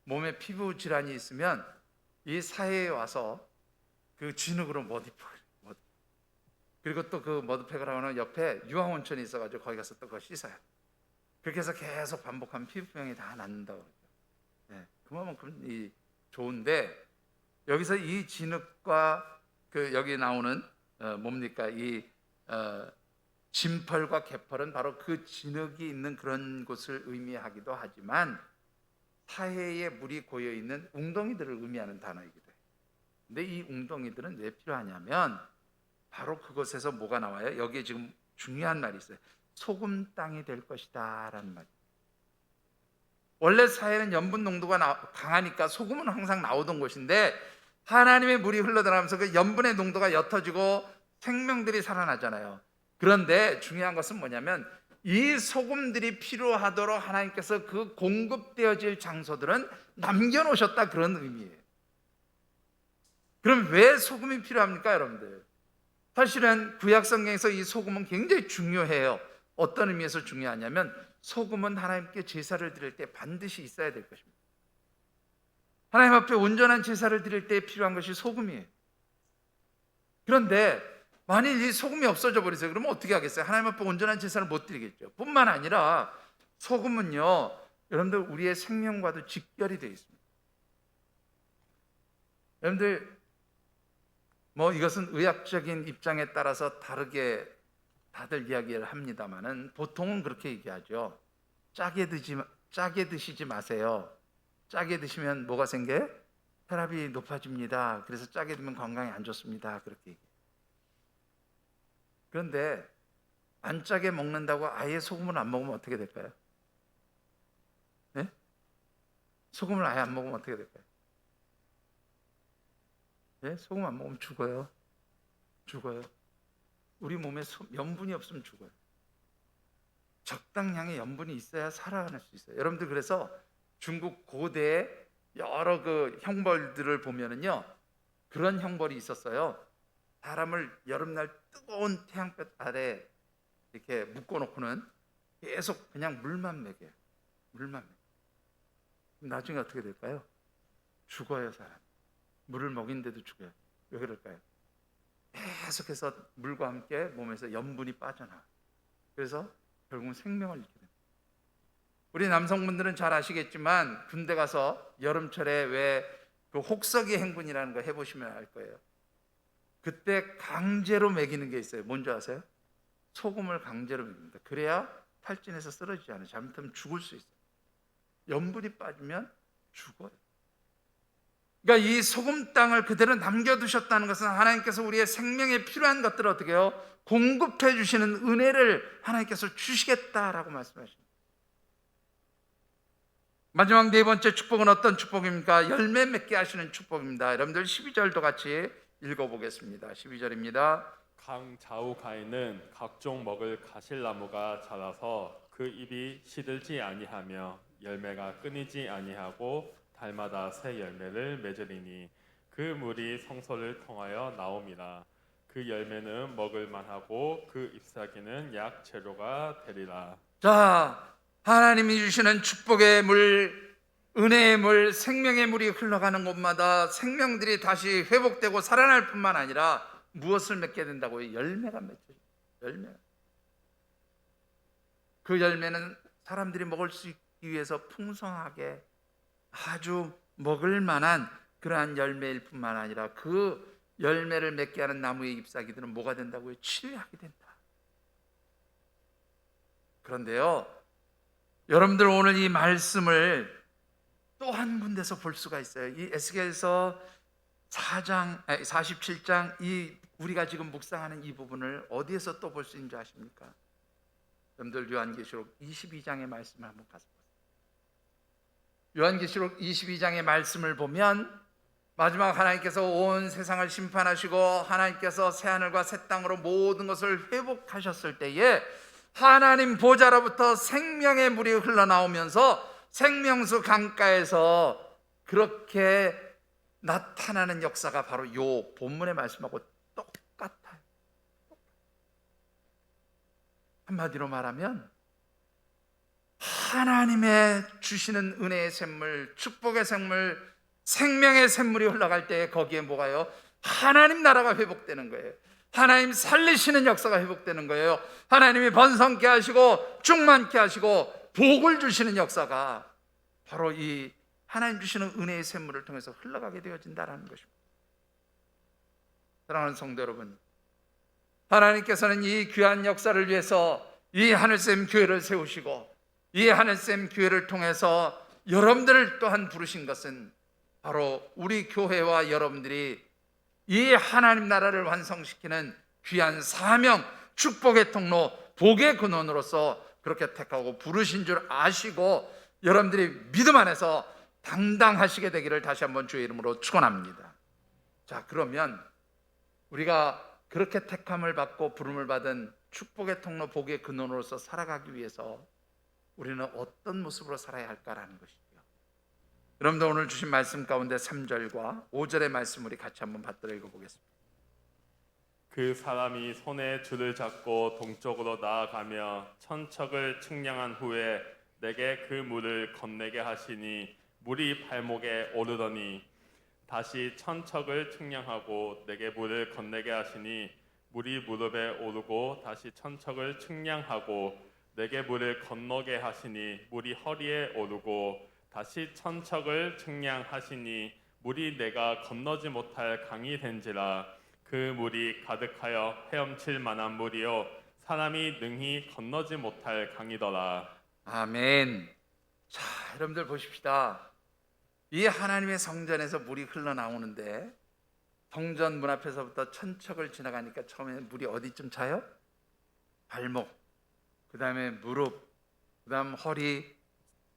몸에 피부 질환이 있으면 이 사해에 와서 그 진흙으로 머드팩을, 그리고 또 그 머드팩을 하고는 옆에 유황온천이 있어가지고 거기 가서 또 그거 씻어요. 그렇게 해서 계속 반복하면 피부병이 다 낫는다고 그러죠. 네, 그만큼 이 좋은데 여기서 이 진흙과 그 여기 나오는 뭡니까? 이 진펄과 개펄은 바로 그 진흙이 있는 그런 곳을 의미하기도 하지만 사해에 물이 고여 있는 웅덩이들을 의미하는 단어이기도 해요. 근데 이 웅덩이들은 왜 필요하냐면 바로 그곳에서 뭐가 나와요? 여기에 지금 중요한 말이 있어요. 소금 땅이 될 것이다 라는 말이에요. 원래 사해는 염분 농도가 강하니까 소금은 항상 나오던 곳인데 하나님의 물이 흘러들어가면서 그 염분의 농도가 옅어지고 생명들이 살아나잖아요. 그런데 중요한 것은 뭐냐면 이 소금들이 필요하도록 하나님께서 그 공급되어질 장소들은 남겨놓으셨다, 그런 의미예요. 그럼 왜 소금이 필요합니까, 여러분들? 사실은 구약 성경에서 이 소금은 굉장히 중요해요. 어떤 의미에서 중요하냐면 소금은 하나님께 제사를 드릴 때 반드시 있어야 될 것입니다. 하나님 앞에 온전한 제사를 드릴 때 필요한 것이 소금이에요. 그런데 만일 이 소금이 없어져 버리세요. 그러면 어떻게 하겠어요? 하나님 앞에 온전한 제사를 못 드리겠죠. 뿐만 아니라 소금은요, 여러분들 우리의 생명과도 직결이 되어 있습니다. 여러분들 이것은 의학적인 입장에 따라서 다르게 다들 이야기를 합니다만은 보통은 그렇게 얘기하죠. 짜게 드시지 마세요. 짜게 드시면 뭐가 생겨요? 혈압이 높아집니다. 그래서 짜게 드면 건강에 안 좋습니다. 그렇게 얘기해요. 그런데 안 짜게 먹는다고 아예 소금을 안 먹으면 어떻게 될까요? 네? 소금을 아예 안 먹으면 어떻게 될까요? 네? 소금 안 먹으면 죽어요. 죽어요. 우리 몸에 염분이 없으면 죽어요. 적당량의 염분이 있어야 살아갈 수 있어요. 여러분들, 그래서 중국 고대의 여러 그 형벌들을 보면은요, 그런 형벌이 있었어요. 사람을 여름날 뜨거운 태양볕 아래 이렇게 묶어놓고는 계속 그냥 물만 먹여요. 물만 먹여요. 나중에 어떻게 될까요? 죽어요, 사람. 물을 먹인데도 죽어요. 왜 그럴까요? 계속해서 물과 함께 몸에서 염분이 빠져나와요. 그래서 결국은 생명을 잃게 됩니다. 우리 남성분들은 잘 아시겠지만 군대 가서 여름철에 왜 그 혹서기 행군이라는 거 해보시면 알 거예요. 그때 강제로 먹이는 게 있어요. 뭔지 아세요? 소금을 강제로 먹입니다. 그래야 탈진해서 쓰러지지 않아요. 잘못하면 죽을 수 있어요. 염분이 빠지면 죽어요. 그러니까 이 소금 땅을 그대로 남겨두셨다는 것은 하나님께서 우리의 생명에 필요한 것들을 어떻게 해요? 공급해 주시는 은혜를 하나님께서 주시겠다라고 말씀하십니다. 마지막 네 번째 축복은 어떤 축복입니까? 열매 맺게 하시는 축복입니다. 여러분들 12절도 같이 읽어보겠습니다. 12절입니다. 강 좌우 가에는 각종 먹을 가실나무가 자라서 그 잎이 시들지 아니하며 열매가 끊이지 아니하고 달마다 새 열매를 맺으리니 그 물이 성소를 통하여 나옵니다. 그 열매는 먹을 만하고 그 잎사귀는 약 재료가 되리라. 자, 하나님이 주시는 축복의 물, 은혜의 물, 생명의 물이 흘러가는 곳마다 생명들이 다시 회복되고 살아날 뿐만 아니라 무엇을 맺게 된다고요? 열매가 맺혀요. 열매. 그 열매는 사람들이 먹을 수 있기 위해서 풍성하게 아주 먹을 만한 그러한 열매일 뿐만 아니라 그 열매를 맺게 하는 나무의 잎사귀들은 뭐가 된다고요? 치유하게 된다. 그런데요, 여러분들 오늘 이 말씀을 또 한 군데서 볼 수가 있어요. 이 에스겔서 47장 이 우리가 지금 묵상하는 이 부분을 어디에서 또 볼 수 있는지 아십니까? 여러분들 요한계시록 22장의 말씀을 한번 가서 보세요. 요한계시록 22장의 말씀을 보면 마지막 하나님께서 온 세상을 심판하시고 하나님께서 새하늘과 새 땅으로 모든 것을 회복하셨을 때에 하나님 보좌로부터 생명의 물이 흘러나오면서 생명수 강가에서 그렇게 나타나는 역사가 바로 요 본문의 말씀하고 똑같아요. 한마디로 말하면 하나님의 주시는 은혜의 샘물, 축복의 샘물, 생명의 샘물이 흘러갈 때 거기에 뭐가요? 하나님 나라가 회복되는 거예요. 하나님 살리시는 역사가 회복되는 거예요. 하나님이 번성케 하시고 충만케 하시고 복을 주시는 역사가 바로 이 하나님 주시는 은혜의 샘물을 통해서 흘러가게 되어진다는 것입니다. 사랑하는 성도 여러분, 하나님께서는 이 귀한 역사를 위해서 이 하늘샘 교회를 세우시고 이 하늘샘 교회를 통해서 여러분들을 또한 부르신 것은 바로 우리 교회와 여러분들이 이 하나님 나라를 완성시키는 귀한 사명, 축복의 통로, 복의 근원으로서 그렇게 택하고 부르신 줄 아시고 여러분들이 믿음 안에서 당당하시게 되기를 다시 한번 주의 이름으로 축원합니다. 자, 그러면 우리가 그렇게 택함을 받고 부름을 받은 축복의 통로, 복의 근원으로서 살아가기 위해서 우리는 어떤 모습으로 살아야 할까라는 것이죠. 여러분들 오늘 주신 말씀 가운데 3절과 5절의 말씀 우리 같이 한번 받들어 읽어보겠습니다. 그 사람이 손에 줄을 잡고 동쪽으로 나아가며 천척을 측량한 후에 내게 그 물을 건네게 하시니 물이 발목에 오르더니 다시 천척을 측량하고 내게 물을 건네게 하시니 물이 무릎에 오르고 다시 천척을 측량하고 내게 물을 건너게 하시니 물이 허리에 오르고 다시 천척을 측량하시니 물이 내가 건너지 못할 강이 된지라. 그 물이 가득하여 헤엄칠 만한 물이요 사람이 능히 건너지 못할 강이더라. 아멘. 자, 여러분들 보십시다. 이 하나님의 성전에서 물이 흘러나오는데 성전 문 앞에서부터 천척을 지나가니까 처음에는 물이 어디쯤 차요? 발목, 그 다음에 무릎, 그 다음 허리,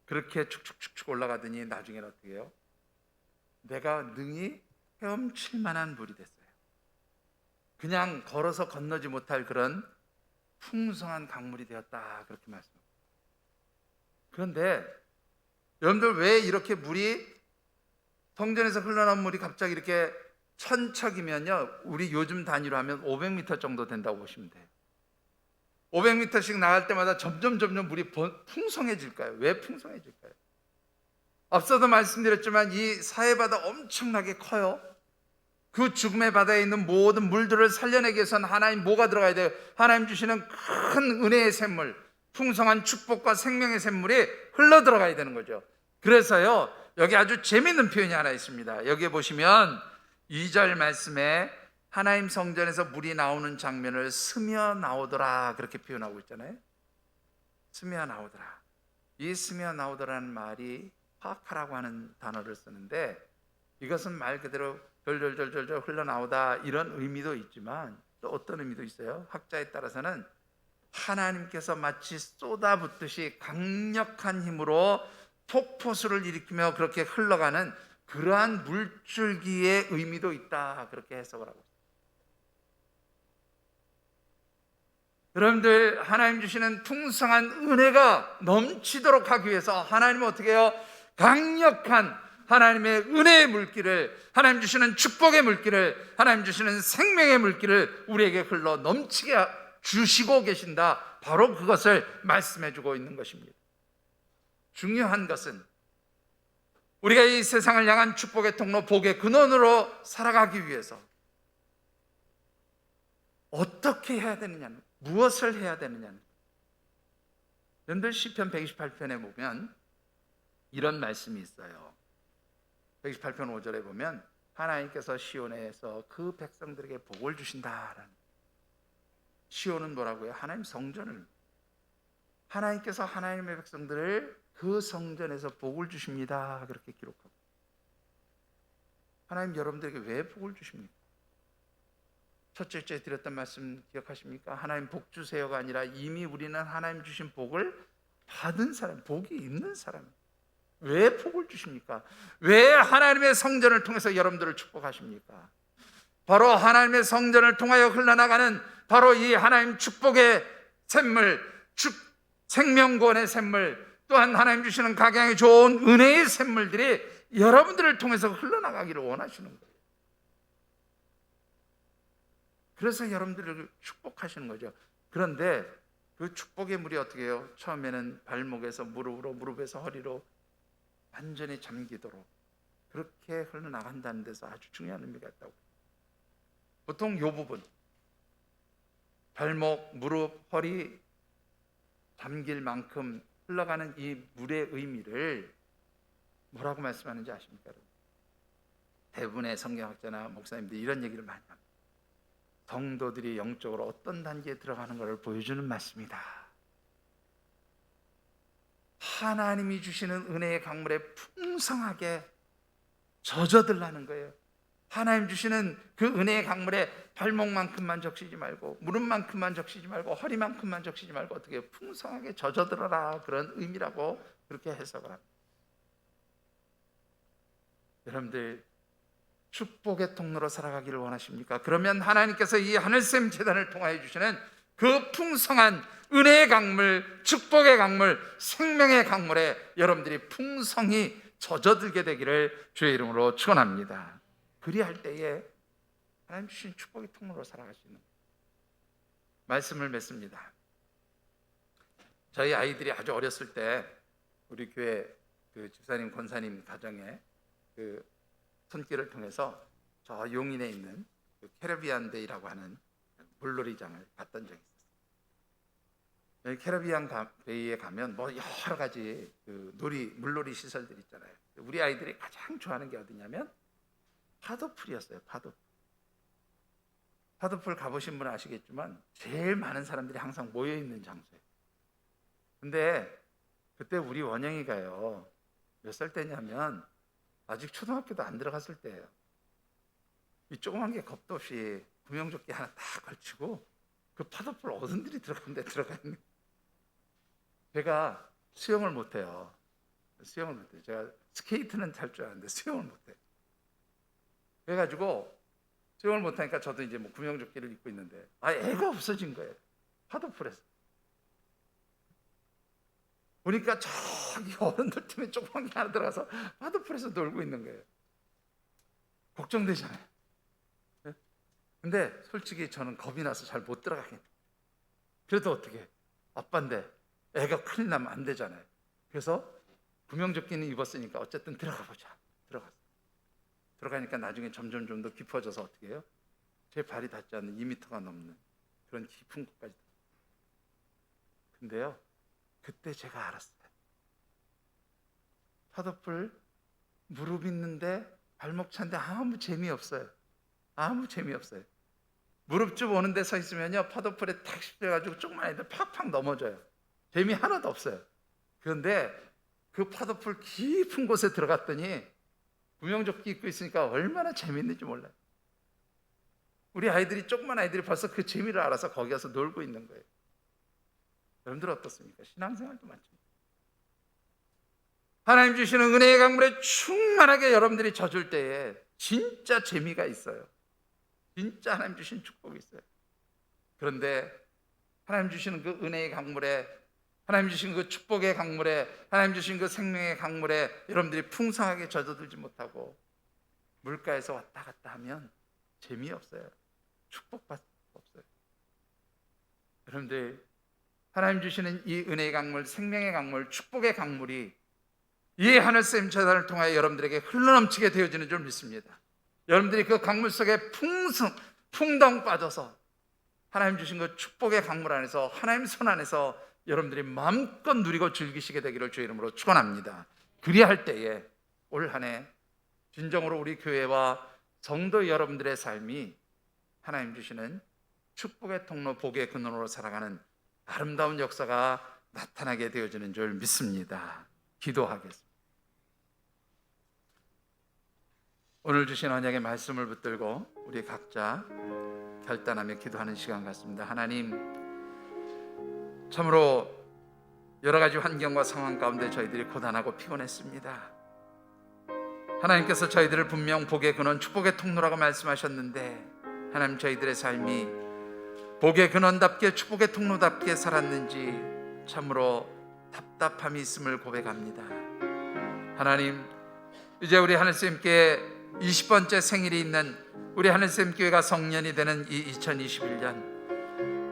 그렇게 축축축축 올라가더니 나중에는 어떻게 해요? 내가 능히 헤엄칠 만한 물이 됐어요. 그냥 걸어서 건너지 못할 그런 풍성한 강물이 되었다, 그렇게 말씀합니다. 그런데 여러분들 왜 이렇게 물이 성전에서 흘러나온 물이 갑자기 이렇게 천척이면요, 우리 요즘 단위로 하면 500m 정도 된다고 보시면 돼요. 500m씩 나갈 때마다 점점 물이 풍성해질까요? 왜 풍성해질까요? 앞서도 말씀드렸지만 이 사해바다 엄청나게 커요. 그 죽음의 바다에 있는 모든 물들을 살려내기 위해서는 하나님 뭐가 들어가야 돼요? 하나님 주시는 큰 은혜의 샘물, 풍성한 축복과 생명의 샘물이 흘러 들어가야 되는 거죠. 그래서요, 여기 아주 재미있는 표현이 하나 있습니다. 여기에 보시면 2절 말씀에 하나님 성전에서 물이 나오는 장면을 스며 나오더라, 그렇게 표현하고 있잖아요. 스며 나오더라. 이 스며 나오더라는 말이 파카라고 하는 단어를 쓰는데, 이것은 말 그대로 절절절절 흘러나오다, 이런 의미도 있지만 또 어떤 의미도 있어요. 학자에 따라서는 하나님께서 마치 쏟아붓듯이 강력한 힘으로 폭포수를 일으키며 그렇게 흘러가는 그러한 물줄기의 의미도 있다, 그렇게 해석을 하고 있습니다. 여러분들 하나님 주시는 풍성한 은혜가 넘치도록 하기 위해서 하나님은 어떻게 해요? 강력한 하나님의 은혜의 물길을, 하나님 주시는 축복의 물길을, 하나님 주시는 생명의 물길을 우리에게 흘러 넘치게 주시고 계신다, 바로 그것을 말씀해 주고 있는 것입니다. 중요한 것은 우리가 이 세상을 향한 축복의 통로, 복의 근원으로 살아가기 위해서 어떻게 해야 되느냐는, 무엇을 해야 되느냐는, 여러분들 시편 128편에 보면 이런 말씀이 있어요. 128편 5절에 보면 하나님께서 시온에서 그 백성들에게 복을 주신다라는. 시온은 뭐라고요? 하나님 성전을, 하나님께서 하나님의 백성들을 그 성전에서 복을 주십니다, 그렇게 기록합니다. 하나님 여러분들에게 왜 복을 주십니까? 첫째 주에 드렸던 말씀 기억하십니까? 하나님 복 주세요가 아니라 이미 우리는 하나님 주신 복을 받은 사람, 복이 있는 사람. 왜 복을 주십니까? 왜 하나님의 성전을 통해서 여러분들을 축복하십니까? 바로 하나님의 성전을 통하여 흘러나가는 바로 이 하나님 축복의 샘물, 생명구원의 샘물, 또한 하나님 주시는 각양이 좋은 은혜의 샘물들이 여러분들을 통해서 흘러나가기를 원하시는 거예요. 그래서 여러분들을 축복하시는 거죠. 그런데 그 축복의 물이 어떻게 해요? 처음에는 발목에서 무릎으로, 무릎에서 허리로 완전히 잠기도록 그렇게 흘러나간다는 데서 아주 중요한 의미가 있다고. 보통 이 부분, 발목, 무릎, 허리 잠길 만큼 흘러가는 이 물의 의미를 뭐라고 말씀하는지 아십니까? 대부분의 성경학자나 목사님들이 이런 얘기를 많이 합니다. 성도들이 영적으로 어떤 단계에 들어가는 것을 보여주는 말씀이다. 하나님이 주시는 은혜의 강물에 풍성하게 젖어들라는 거예요. 하나님 주시는 그 은혜의 강물에 발목만큼만 적시지 말고, 무릎만큼만 적시지 말고, 허리만큼만 적시지 말고 어떻게 풍성하게 젖어들어라, 그런 의미라고 그렇게 해석을 합니다. 여러분들 축복의 통로로 살아가기를 원하십니까? 그러면 하나님께서 이 하늘샘 재단을 통하여 주시는 그 풍성한 은혜의 강물, 축복의 강물, 생명의 강물에 여러분들이 풍성히 젖어들게 되기를 주의 이름으로 축원합니다. 그리할 때에 하나님 주신 축복의 통로로 살아갈 수 있는 말씀을 맺습니다. 저희 아이들이 아주 어렸을 때 우리 교회 그 집사님 권사님 가정에 그 손길을 통해서 저 용인에 있는 그 캐리비안 데이라고 하는 물놀이장을 갔던 적이 있어요. 여기 캐리비안 베이에 가면 뭐 여러 가지 그 물놀이 시설들 있잖아요. 우리 아이들이 가장 좋아하는 게 어디냐면 파도풀이었어요. 파도풀 가보신 분은 아시겠지만 제일 많은 사람들이 항상 모여 있는 장소예요. 근데 그때 우리 원영이가요, 몇 살 때냐면 아직 초등학교도 안 들어갔을 때예요. 이 조그만 게 겁도 없이 구명조끼 하나 딱 걸치고 그 파도풀 어른들이 들어간 데 들어가 있는. 제가 수영을 못해요. 제가 스케이트는 잘 줄 아는데 수영을 못해요. 그래가지고 수영을 못하니까 저도 이제 뭐 구명조끼를 입고 있는데 애가 없어진 거예요. 파도풀에서. 보니까 저기 어른들 때문에 조그만 게 하나 들어가서 파도풀에서 놀고 있는 거예요. 걱정되잖아요. 근데 솔직히 저는 겁이 나서 잘 못 들어가겠네. 그래도 어떻게 아빠인데 애가 큰일 나면 안 되잖아요. 그래서 구명조끼는 입었으니까 어쨌든 들어가 보자. 들어가니까 나중에 점점 좀 더 깊어져서 어떻게 해요? 제 발이 닿지 않는 2m가 넘는 그런 깊은 곳까지. 근데요, 그때 제가 알았어요. 파도풀 무릎 있는데 발목 차는데 아무 재미없어요. 무릎쯤 오는 데 서 있으면요, 파도풀에 탁 씹혀가지고 조그만 애들 팍팍 넘어져요. 재미 하나도 없어요. 그런데 그 파도풀 깊은 곳에 들어갔더니 구명조끼 입고 있으니까 얼마나 재미있는지 몰라요. 우리 아이들이, 조그만 아이들이 벌써 그 재미를 알아서 거기 가서 놀고 있는 거예요. 여러분들 어떻습니까? 신앙생활도 마찬가지입니다. 하나님 주시는 은혜의 강물에 충만하게 여러분들이 젖을 때에 진짜 재미가 있어요. 진짜 하나님 주신 축복이 있어요. 그런데 하나님 주시는 그 은혜의 강물에, 하나님 주신 그 축복의 강물에, 하나님 주신 그 생명의 강물에 여러분들이 풍성하게 젖어들지 못하고 물가에서 왔다 갔다 하면 재미없어요. 축복받을 수 없어요. 여러분들, 하나님 주시는 이 은혜의 강물, 생명의 강물, 축복의 강물이 이 하늘샘 재단을 통하여 여러분들에게 흘러넘치게 되어지는 줄 믿습니다. 여러분들이 그 강물 속에 풍덩 빠져서 하나님 주신 그 축복의 강물 안에서, 하나님 손 안에서 여러분들이 마음껏 누리고 즐기시게 되기를 주의 이름으로 축원합니다. 그리할 때에 올 한 해 진정으로 우리 교회와 성도 여러분들의 삶이 하나님 주시는 축복의 통로, 복의 근원으로 살아가는 아름다운 역사가 나타나게 되어지는 줄 믿습니다. 기도하겠습니다. 오늘 주신 언약의 말씀을 붙들고 우리 각자 결단하며 기도하는 시간 같습니다. 하나님, 참으로 여러 가지 환경과 상황 가운데 저희들이 고단하고 피곤했습니다. 하나님께서 저희들을 분명 복의 근원, 축복의 통로라고 말씀하셨는데, 하나님, 저희들의 삶이 복의 근원답게 축복의 통로답게 살았는지 참으로 답답함이 있음을 고백합니다. 하나님, 이제 우리 하늘쌤께 20번째 생일이 있는 우리 하늘쌤 교회가 성년이 되는 이 2021년,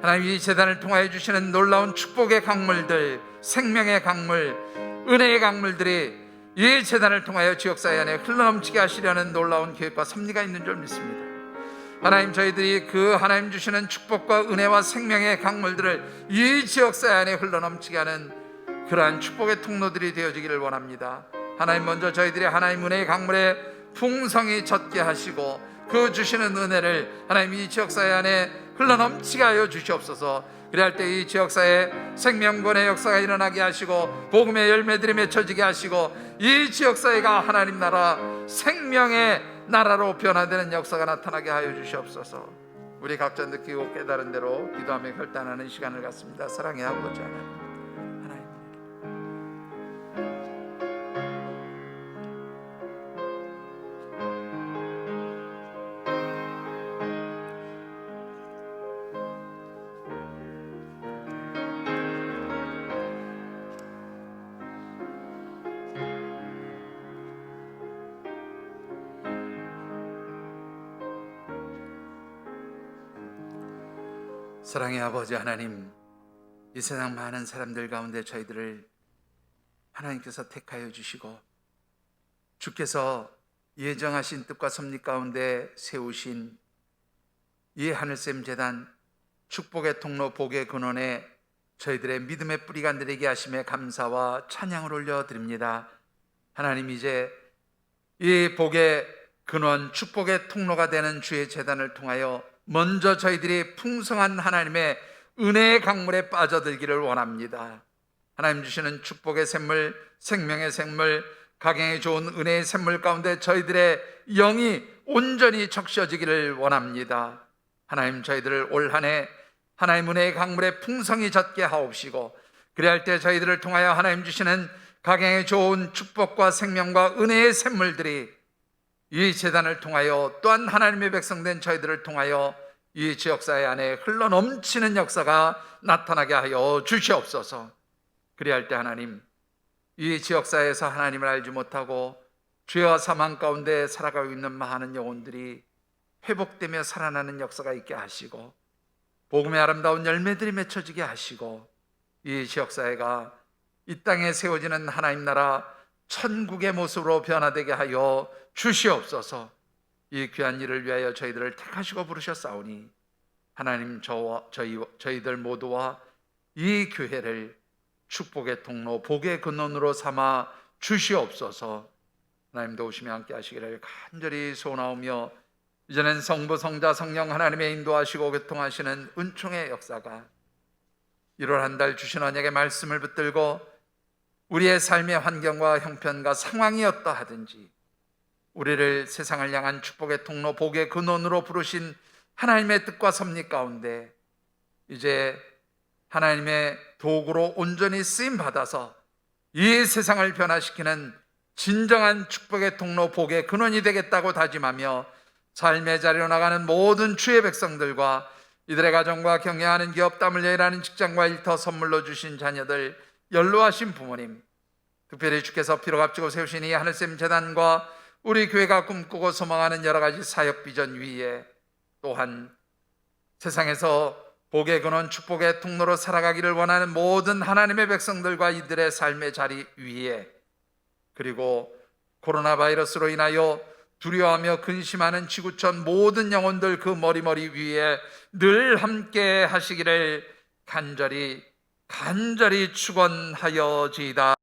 하나님, 이 재단을 통하여 주시는 놀라운 축복의 강물들, 생명의 강물, 은혜의 강물들이 이 재단을 통하여 지역사회 안에 흘러넘치게 하시려는 놀라운 계획과 섭리가 있는 줄 믿습니다. 하나님, 저희들이 그 하나님 주시는 축복과 은혜와 생명의 강물들을 이 지역사회 안에 흘러넘치게 하는 그러한 축복의 통로들이 되어지기를 원합니다. 하나님, 먼저 저희들이 하나님 은혜의 강물에 풍성히 젖게 하시고 그 주시는 은혜를 하나님 이 지역사회 안에 흘러넘치게 하여 주시옵소서. 그래야 할 때 이 지역사회에 생명권의 역사가 일어나게 하시고 복음의 열매들이 맺혀지게 하시고 이 지역사회가 하나님 나라, 생명의 나라로 변화되는 역사가 나타나게 하여 주시옵소서. 우리 각자 느끼고 깨달은 대로 기도하며 결단하는 시간을 갖습니다. 사랑의 아버지 하나님, 사랑의 아버지 하나님, 이 세상 많은 사람들 가운데 저희들을 하나님께서 택하여 주시고 주께서 예정하신 뜻과 섭리 가운데 세우신 이 하늘샘 재단 축복의 통로 복의 근원에 저희들의 믿음의 뿌리가 내리게 하심에 감사와 찬양을 올려드립니다. 하나님, 이제 이 복의 근원 축복의 통로가 되는 주의 재단을 통하여 먼저 저희들이 풍성한 하나님의 은혜의 강물에 빠져들기를 원합니다. 하나님 주시는 축복의 샘물, 생명의 샘물, 가경에 좋은 은혜의 샘물 가운데 저희들의 영이 온전히 적셔지기를 원합니다. 하나님, 저희들을 올 한 해 하나님 은혜의 강물에 풍성히 젖게 하옵시고, 그리할 때 저희들을 통하여 하나님 주시는 가경에 좋은 축복과 생명과 은혜의 샘물들이 이 재단을 통하여 또한 하나님의 백성된 저희들을 통하여 이 지역사회 안에 흘러넘치는 역사가 나타나게 하여 주시옵소서. 그리할 때 하나님, 이 지역사회에서 하나님을 알지 못하고 죄와 사망 가운데 살아가고 있는 많은 영혼들이 회복되며 살아나는 역사가 있게 하시고, 복음의 아름다운 열매들이 맺혀지게 하시고, 이 지역사회가 이 땅에 세워지는 하나님 나라 천국의 모습으로 변화되게 하여 주시옵소서. 이 귀한 일을 위하여 저희들을 택하시고 부르셨사오니 하나님, 저희들 모두와 이 교회를 축복의 통로 복의 근원으로 삼아 주시옵소서. 하나님 도우시며 함께 하시기를 간절히 소원하오며, 이제는 성부 성자 성령 하나님의 인도하시고 교통하시는 은총의 역사가 1월 한 달 주신 언약의 말씀을 붙들고 우리의 삶의 환경과 형편과 상황이 어떠하든지 우리를 세상을 향한 축복의 통로 복의 근원으로 부르신 하나님의 뜻과 섭리 가운데 이제 하나님의 도구로 온전히 쓰임 받아서 이 세상을 변화시키는 진정한 축복의 통로 복의 근원이 되겠다고 다짐하며 삶의 자리로 나가는 모든 주의 백성들과 이들의 가정과 경영하는 기업, 땀 흘려 일하는 직장과 일터, 선물로 주신 자녀들, 연로하신 부모님, 특별히 주께서 피로 값지고 세우신 이 하늘샘 재단과 우리 교회가 꿈꾸고 소망하는 여러 가지 사역 비전 위에 또한 세상에서 복의 근원 축복의 통로로 살아가기를 원하는 모든 하나님의 백성들과 이들의 삶의 자리 위에, 그리고 코로나 바이러스로 인하여 두려워하며 근심하는 지구촌 모든 영혼들 그 머리 위에 늘 함께 하시기를 간절히 축원하여지이다.